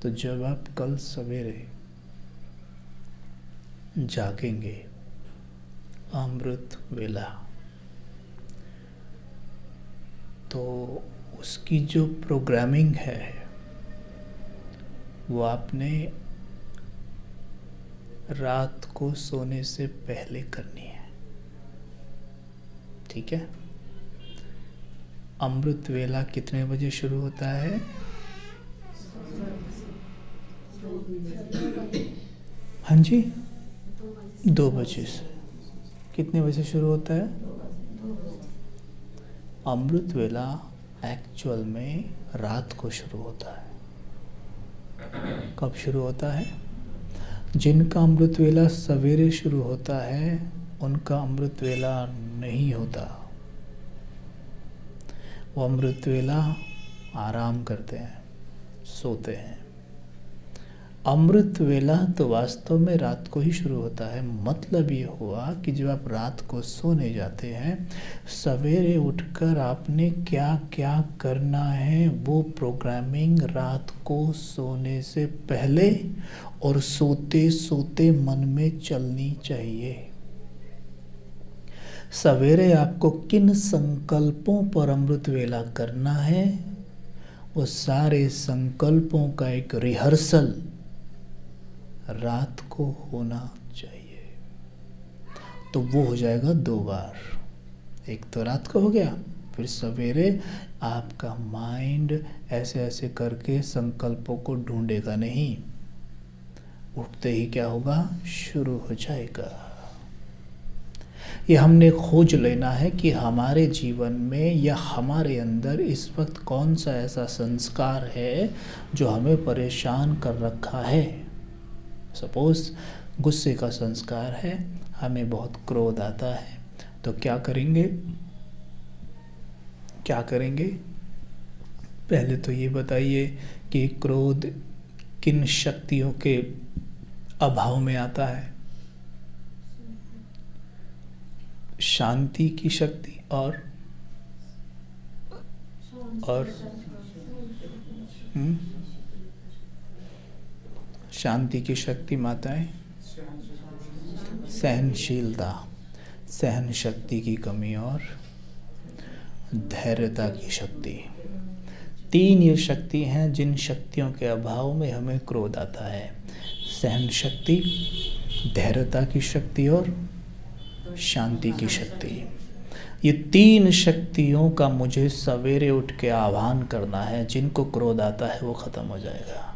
तो जब आप कल सवेरे जागेंगे अमृत वेला, तो उसकी जो प्रोग्रामिंग है वो आपने रात को सोने से पहले करनी है। ठीक है? अमृत वेला कितने बजे शुरू होता है? हाँ जी, 2 बजे से। कितने बजे शुरू होता है? अमृत वेला एक्चुअल में रात को शुरू होता है। कब शुरू होता है? जिनका अमृत वेला सवेरे शुरू होता है उनका अमृत वेला नहीं होता। वो अमृत वेला आराम करते हैं, सोते हैं। अमृत वेला तो वास्तव में रात को ही शुरू होता है। मतलब ये हुआ कि जब आप रात को सोने जाते हैं, सवेरे उठकर आपने क्या क्या करना है वो प्रोग्रामिंग रात को सोने से पहले और सोते सोते मन में चलनी चाहिए। सवेरे आपको किन संकल्पों पर अमृत वेला करना है, वो सारे संकल्पों का एक रिहर्सल रात को होना चाहिए। तो वो हो जाएगा 2 बार। एक तो रात को हो गया, फिर सवेरे आपका माइंड ऐसे ऐसे करके संकल्पों को ढूंढेगा नहीं, उठते ही क्या होगा, शुरू हो जाएगा। ये हमने खोज लेना है कि हमारे जीवन में या हमारे अंदर इस वक्त कौन सा ऐसा संस्कार है जो हमें परेशान कर रखा है। सपोज गुस्से का संस्कार है, हमें बहुत क्रोध आता है, तो क्या करेंगे? पहले तो ये बताइए कि क्रोध किन शक्तियों के अभाव में आता है? शांति की शक्ति और शांति की शक्ति माताएं, सहनशीलता, सहन शक्ति की कमी और धैर्यता की शक्ति। 3 ये शक्ति हैं जिन शक्तियों के अभाव में हमें क्रोध आता है। सहन शक्ति, धैर्यता की शक्ति और शांति की शक्ति। ये 3 शक्तियों का मुझे सवेरे उठ के आह्वान करना है। जिनको क्रोध आता है वो ख़त्म हो जाएगा।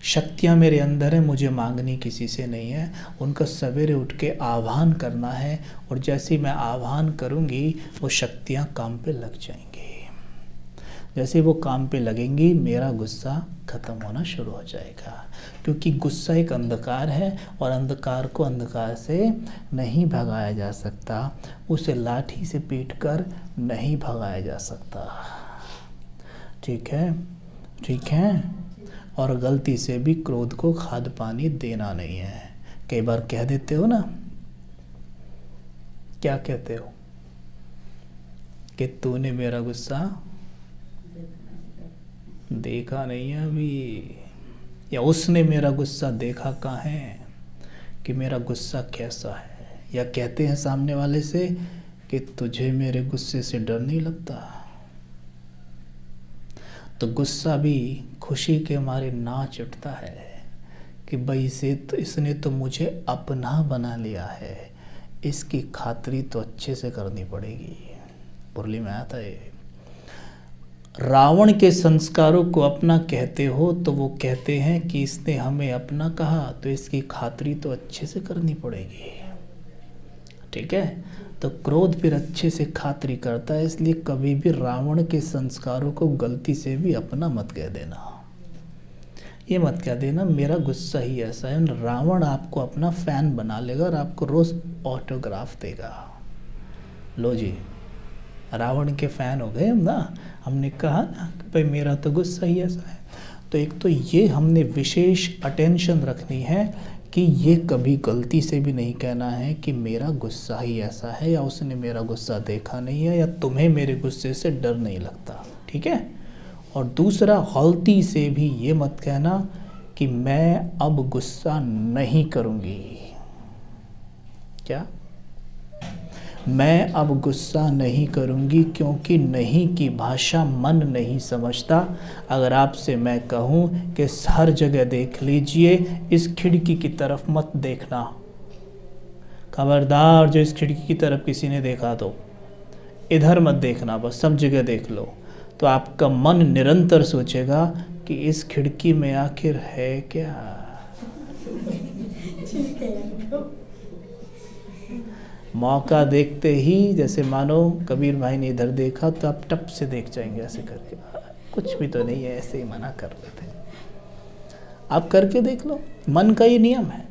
शक्तियाँ मेरे अंदर है, मुझे मांगनी किसी से नहीं है, उनका सवेरे उठ के आह्वान करना है। और जैसे मैं आह्वान करूँगी वो शक्तियाँ काम पे लग जाएंगी। जैसे वो काम पे लगेंगी मेरा गुस्सा ख़त्म होना शुरू हो जाएगा। क्योंकि गुस्सा एक अंधकार है और अंधकार को अंधकार से नहीं भगाया जा सकता, उसे लाठी से पीटकर नहीं भगाया जा सकता। ठीक है। और गलती से भी क्रोध को खाद पानी देना नहीं है। कई बार कह देते हो ना, क्या कहते हो कि तूने मेरा गुस्सा देखा नहीं है अभी, या उसने मेरा गुस्सा देखा कहाँ है कि मेरा गुस्सा कैसा है। या कहते हैं सामने वाले से कि तुझे मेरे गुस्से से डर नहीं लगता। तो गुस्सा भी खुशी के मारे नाच उठता है कि भाई इसने तो मुझे अपना बना लिया है, इसकी खातिरी तो अच्छे से करनी पड़ेगी। मुरली में आता है, रावण के संस्कारों को अपना कहते हो तो वो कहते हैं कि इसने हमें अपना कहा तो इसकी खातिरी तो अच्छे से करनी पड़ेगी। ठीक है। तो क्रोध फिर अच्छे से खातिरी करता है। इसलिए कभी भी रावण के संस्कारों को गलती से भी अपना मत कह देना। ये मत कह देना मेरा गुस्सा ही ऐसा है। रावण आपको अपना फैन बना लेगा और आपको रोज़ ऑटोग्राफ देगा। लो जी, रावण के फ़ैन हो गए हम ना। हमने कहा ना कि भाई मेरा तो गुस्सा ही ऐसा है। तो एक तो ये हमने विशेष अटेंशन रखनी है कि ये कभी गलती से भी नहीं कहना है कि मेरा गुस्सा ही ऐसा है, या उसने मेरा गुस्सा देखा नहीं है, या तुम्हें मेरे गुस्से से डर नहीं लगता। ठीक है। और दूसरा, गलती से भी ये मत कहना कि मैं अब गुस्सा नहीं करूँगी। क्या? मैं अब गुस्सा नहीं करूँगी, क्योंकि नहीं की भाषा मन नहीं समझता। अगर आपसे मैं कहूँ कि हर जगह देख लीजिए, इस खिड़की की तरफ मत देखना, खबरदार जो इस खिड़की की तरफ किसी ने देखा तो इधर मत देखना, बस सब जगह देख लो, तो आपका मन निरंतर सोचेगा कि इस खिड़की में आखिर है क्या। मौका देखते ही, जैसे मानो कबीर भाई ने इधर देखा तो आप टप से देख जाएंगे ऐसे करके, कुछ भी तो नहीं है, ऐसे ही मना कर लेते। आप करके देख लो, मन का ये नियम है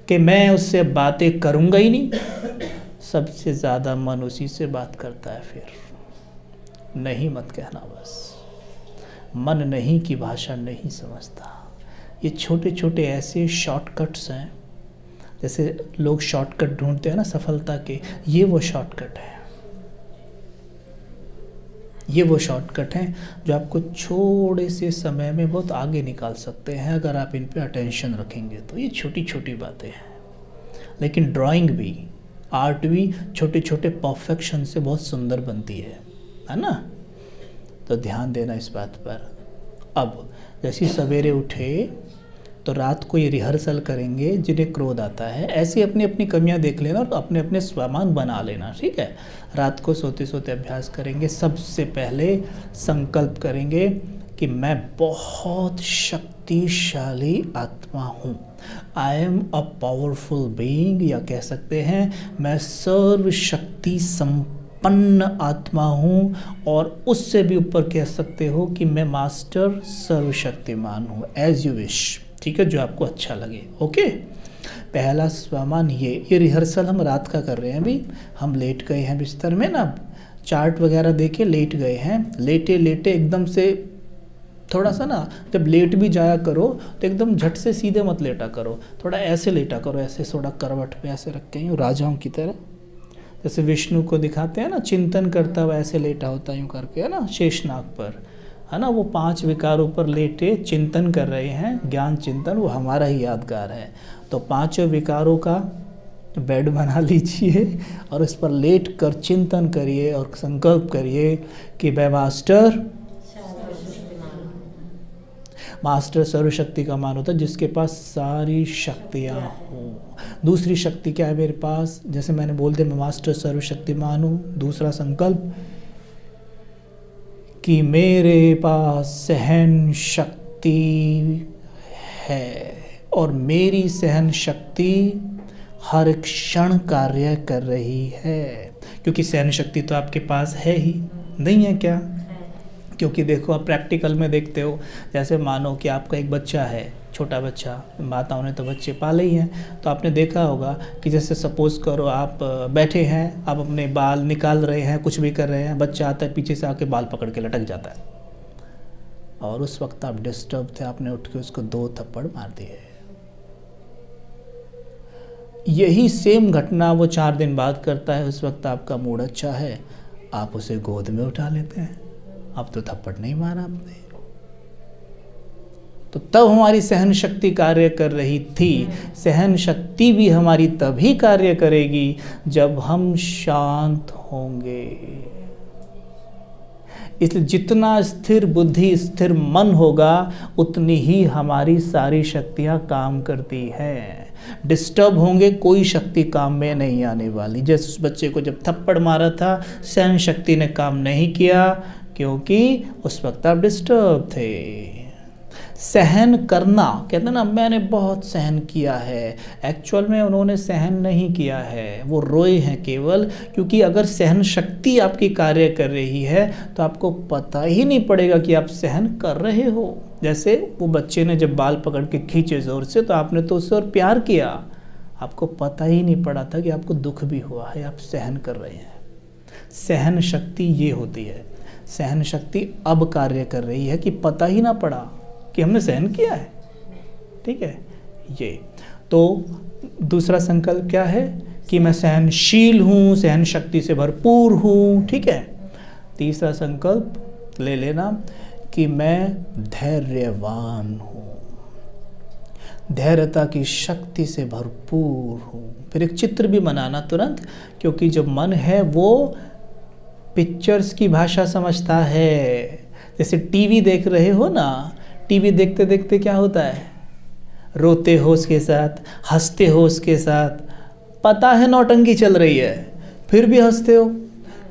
कि मैं उससे बातें करूँगा ही नहीं। सबसे ज़्यादा मन उसी से बात करता है। फिर नहीं मत कहना, बस मन नहीं की भाषा नहीं समझता। ये छोटे छोटे ऐसे शॉर्टकट्स हैं, जैसे लोग शॉर्टकट ढूंढते हैं ना सफलता के, ये वो शॉर्टकट है। ये वो शॉर्टकट हैं जो आपको थोड़े से समय में बहुत आगे निकाल सकते हैं, अगर आप इन पे अटेंशन रखेंगे तो। ये छोटी छोटी बातें हैं, लेकिन ड्राइंग भी, आर्ट भी छोटे छोटे परफेक्शन से बहुत सुंदर बनती है ना। तो ध्यान देना इस बात पर। अब जैसे सवेरे उठे तो रात को ये रिहर्सल करेंगे, जिन्हें क्रोध आता है ऐसे अपनी अपनी कमियां देख लेना और अपने अपने स्वामान बना लेना, ठीक है। रात को सोते सोते अभ्यास करेंगे। सबसे पहले संकल्प करेंगे कि मैं बहुत शक्तिशाली आत्मा हूँ, I am a powerful being, या कह सकते हैं मैं सर्वशक्ति संपन्न आत्मा हूँ, और उससे भी ऊपर कह सकते हो कि मैं मास्टर सर्वशक्तिमान हूँ, एज यू विश, ठीक है, जो आपको अच्छा लगे। ओके, पहला स्वमान ये रिहर्सल हम रात का कर रहे हैं। अभी हम लेट गए हैं बिस्तर में ना, चार्ट वगैरह देके लेट गए हैं, लेटे लेटे एकदम से थोड़ा सा ना, जब लेट भी जाया करो तो एकदम झट से सीधे मत लेटा करो, थोड़ा ऐसे लेटा करो, ऐसे थोड़ा करवट पे ऐसे रख के यूँ राजाओं की तरह, जैसे विष्णु को दिखाते हैं ना चिंतन करता हुआ ऐसे लेटा होता है यूँ करके, है ना, शेषनाग पर, है ना। वो 5 विकारों पर लेटे चिंतन कर रहे हैं, ज्ञान चिंतन, वो हमारा ही यादगार है। तो 5 विकारों का बेड बना लीजिए और उस पर लेट कर चिंतन करिए और संकल्प करिए कि मैं मास्टर सर्वशक्ति का मान होता है, जिसके पास सारी शक्तियाँ हों। दूसरी शक्ति क्या है मेरे पास, जैसे मैंने बोल दिया मैं मास्टर सर्वशक्तिमान हूँ। दूसरा संकल्प कि मेरे पास सहन शक्ति है और मेरी सहन शक्ति हर क्षण कार्य कर रही है, क्योंकि सहन शक्ति तो आपके पास है ही, नहीं है क्या? क्योंकि देखो आप प्रैक्टिकल में देखते हो, जैसे मानो कि आपका एक बच्चा है, छोटा बच्चा, माताओं ने तो बच्चे पाले ही हैं, तो आपने देखा होगा कि जैसे सपोज़ करो आप बैठे हैं, आप अपने बाल निकाल रहे हैं, कुछ भी कर रहे हैं, बच्चा आता है पीछे से आके बाल पकड़ के लटक जाता है, और उस वक्त आप डिस्टर्ब थे, आपने उठ के उसको 2 थप्पड़ मार दिए। यही सेम घटना वो 4 दिन बाद करता है, उस वक्त आपका मूड अच्छा है, आप उसे गोद में उठा लेते हैं, अब तो थप्पड़ नहीं मारा आपने। तो तब हमारी सहन शक्ति कार्य कर रही थी। सहन शक्ति भी हमारी तभी कार्य करेगी जब हम शांत होंगे। इसलिए जितना स्थिर बुद्धि, स्थिर मन होगा, उतनी ही हमारी सारी शक्तियां काम करती हैं। डिस्टर्ब होंगे, कोई शक्ति काम में नहीं आने वाली। जैसे उस बच्चे को जब थप्पड़ मारा था, सहन शक्ति ने काम नहीं किया, क्योंकि उस वक्त आप डिस्टर्ब थे। सहन करना, कहते हैं ना मैंने बहुत सहन किया है, एक्चुअल में उन्होंने सहन नहीं किया है, वो रोए हैं केवल, क्योंकि अगर सहन शक्ति आपकी कार्य कर रही है तो आपको पता ही नहीं पड़ेगा कि आप सहन कर रहे हो। जैसे वो बच्चे ने जब बाल पकड़ के खींचे ज़ोर से, तो आपने तो उससे और प्यार किया, आपको पता ही नहीं पड़ा था कि आपको दुख भी हुआ है, आप सहन कर रहे हैं। सहन शक्ति ये होती है। सहन शक्ति अब कार्य कर रही है कि पता ही ना पड़ा कि हमने सहन किया है, ठीक है। ये तो दूसरा संकल्प क्या है कि मैं सहनशील हूँ, सहन शक्ति से भरपूर हूँ, ठीक है। तीसरा संकल्प ले लेना कि मैं धैर्यवान हूँ, धैर्यता की शक्ति से भरपूर हूँ। फिर एक चित्र भी बनाना तुरंत, क्योंकि जो मन है वो पिक्चर्स की भाषा समझता है। जैसे टीवी देख रहे हो ना, टीवी देखते देखते क्या होता है, रोते हो उसके साथ, हंसते हो उसके साथ, पता है नौटंकी चल रही है, फिर भी हंसते हो,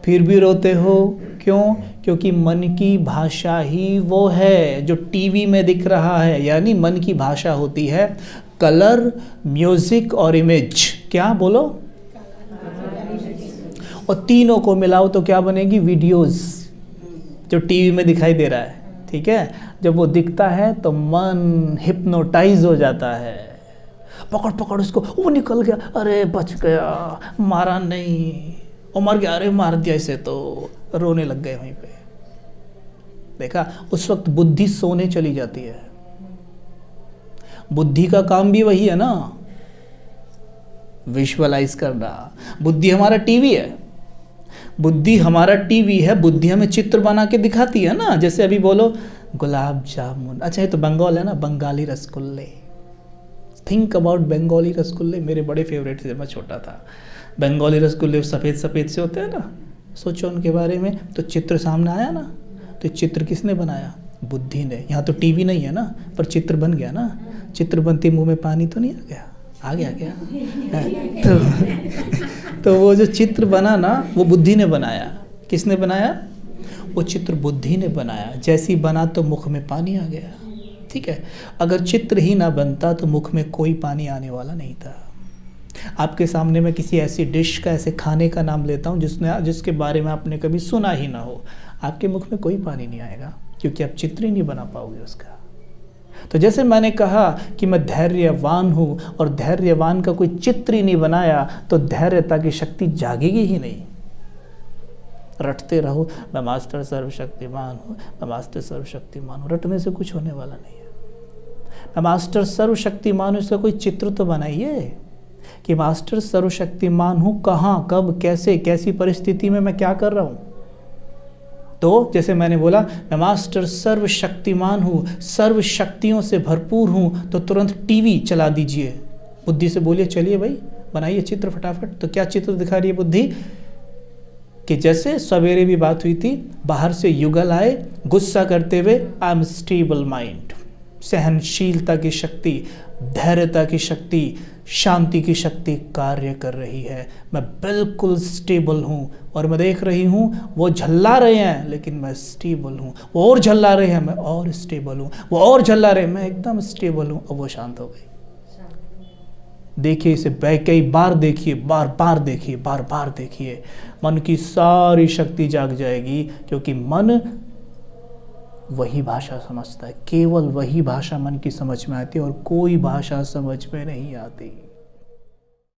फिर भी रोते हो। क्यों? क्योंकि मन की भाषा ही वो है जो टीवी में दिख रहा है। यानी मन की भाषा होती है कलर, म्यूजिक और इमेज। क्या बोलो? और तीनों को मिलाओ तो क्या बनेगी? वीडियोस, जो टीवी में दिखाई दे रहा है। ठीक है, जब वो दिखता है तो मन हिप्नोटाइज हो जाता है। पकड़ पकड़ उसको, वो निकल गया, अरे बच गया, मारा नहीं, और मर गया, अरे मार दिया इसे, तो रोने लग गए वहीं पे। देखा, उस वक्त बुद्धि सोने चली जाती है। बुद्धि का काम भी वही है ना, विजुअलाइज करना। बुद्धि हमारा टीवी है, बुद्धि हमारा टीवी है। बुद्धि हमें चित्र बना के दिखाती है ना। जैसे अभी बोलो गुलाब जामुन, अच्छा ये तो बंगाल है ना, बंगाली रसगुल्ले। थिंक अबाउट बंगाली रसगुल्ले, मेरे बड़े फेवरेट थे जब मैं छोटा था। बंगाली रसगुल्ले सफ़ेद सफ़ेद से होते हैं ना, सोचो उनके बारे में। तो चित्र सामने आया ना, तो चित्र किसने बनाया? बुद्धि ने। यहाँ तो टीवी नहीं है ना, पर चित्र बन गया ना। चित्र बनते मुंह में पानी तो नहीं आ गया? आ गया क्या? तो वो जो चित्र बना ना, वो बुद्धि ने बनाया। किसने बनाया? वो चित्र बुद्धि ने बनाया। जैसी बना तो मुख में पानी आ गया। ठीक है, अगर चित्र ही ना बनता तो मुख में कोई पानी आने वाला नहीं था। आपके सामने मैं किसी ऐसी डिश का, ऐसे खाने का नाम लेता हूँ जिसके बारे में आपने कभी सुना ही ना हो, आपके मुख में कोई पानी नहीं आएगा, क्योंकि आप चित्र ही नहीं बना पाओगे उसका। तो जैसे मैंने कहा कि मैं धैर्यवान हूँ, और धैर्यवान का कोई चित्र ही नहीं बनाया, तो धैर्यता की शक्ति जागेगी ही नहीं। रटते रहो, मैं मास्टर सर्वशक्तिमान हूँ, मैं मास्टर सर्वशक्तिमान हूँ। रटने से कुछ होने वाला नहीं है। मैं मास्टर सर्वशक्तिमान हूँ, इसका कोई चित्र तो बनाइए कि मास्टर सर्वशक्तिमान हूँ, कहाँ, कब, कैसे, कैसी परिस्थिति में मैं क्या कर रहा हूँ। तो जैसे मैंने बोला मैं मास्टर सर्वशक्तिमान हूँ, सर्व शक्तियों से भरपूर हूँ, तो तुरंत टीवी चला दीजिए। बुद्धि से बोलिए चलिए भाई बनाइए चित्र फटाफट। तो क्या चित्र दिखा रही है बुद्धि? कि जैसे सवेरे भी बात हुई थी, बाहर से युगल आए गुस्सा करते हुए, आई एम स्टेबल माइंड, सहनशीलता की शक्ति, धैर्यता की शक्ति, शांति की शक्ति कार्य कर रही है। मैं बिल्कुल स्टेबल हूँ, और मैं देख रही हूँ वो झल्ला रहे हैं लेकिन मैं स्टेबल हूँ। वो और झल्ला रहे हैं, मैं और स्टेबल हूँ। वो और झल्ला रहे हैं, मैं एकदम स्टेबल हूँ। और वो शांत हो गई। देखिए इसे कई बार देखिए, बार बार देखिए, बार बार देखिए, मन की सारी शक्ति जाग जाएगी। क्योंकि मन वही भाषा समझता है, केवल वही भाषा मन की समझ में आती है, और कोई भाषा समझ में नहीं आती।